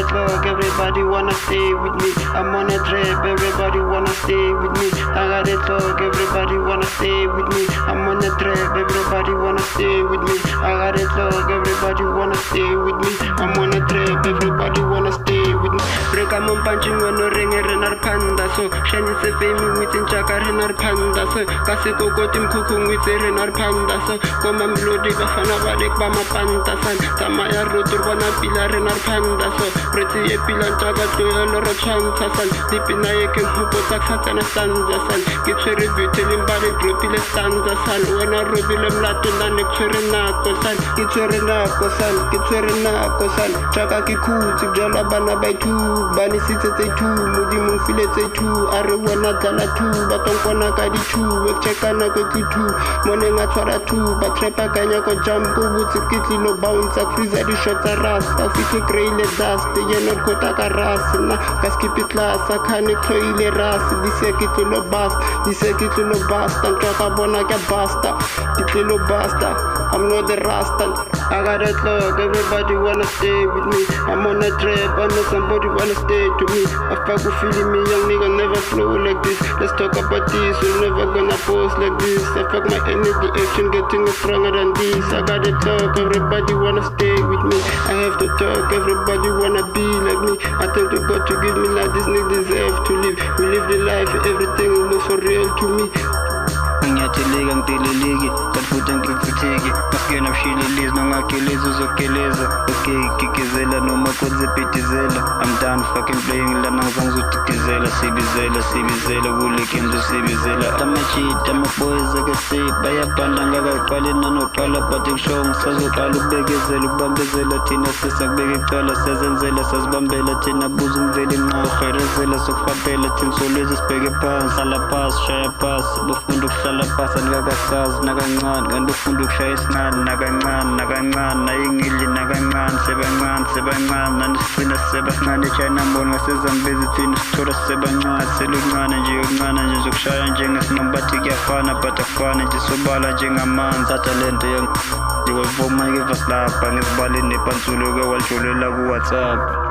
slug, everybody wanna stay with me. I'm on a trap, everybody wanna stay with me. I got a slug, everybody wanna stay with me. I'm on a trap, everybody wanna stay with me. I got a slug, everybody wanna stay with me. I'm on a trap, everybody wanna stay with me. Break I'm on punching when no ring renar panda so shiny se fame with in chaka renar panda so kasi koko tim kukung with renar panda so koma melody bafana balek bama panta san tamaya rotur wana pila renar panda so preti e pila chaka to loro chanta san dipina e ke hupo taksa na stanza san kitcheri butelim bale dropile stanza san wana robile mlato na nekchere nako san kitcheri nako san chaka kikuti jala bana baitu bani sitse tse tu modimo file tse tu are wona dala tu batonkwana ka di tu ekchekana ko tu mone nga tshwara tu ba trepa kanya ko jump ko butse kitli no bounce freezer di shot ras ta fihle creile dust ye not kota ka ras na ka skip it class akhane khoile ras dise kitli no bast tanka ka bona ka basta kitli no basta I'm not the rasta. I got a slug, everybody wanna stay with me. I'm on a trap, I know somebody wanna stay to me. I fuck with feeling me, young nigga never flow like this. Let's talk about this, we're never gonna post like this. I fuck my energy, action getting stronger than this. I got a talk, everybody wanna stay with me. I have to talk, everybody wanna be like me. I tell to God to give me life, this nigga deserve to live. We live the life, everything looks so real to me. Ngiyathelega ngiteleleki kafuthi ngifitheki masikena bushilelezi nongakeleza uzokeleza okay kikizela noma kwenze petizela I'm done fucking playing lana ngizange uzotitizela sibizela kuleke ngizosibizela amachita amaboys akese bayabhanda ngakaqale nanoqala but ngisho ngisazoqala ukubekezela ukubambezela thina sesakubeka icala sezenzela sazibambela thina buza umveli nqa uherezela sokufapela thina solwezi sibheke phansi hlala phasi shaya phasi bufunda ukuhlala phasa nikakasazi nakancane kanti ufunda ukushaya isincane nakancane nayingidli nakancane sebancane nanisicina sisebasincane echina mboni ngasezambezi thina sithola sisebancane seluncane nje zokushaya njengesingambathi kuyafana but akufane nje sobala njengamanzi atalento yonke yiwevoma ngeva silapha ngizibaleni nepantsulo ke walisholela ku-WhatsApp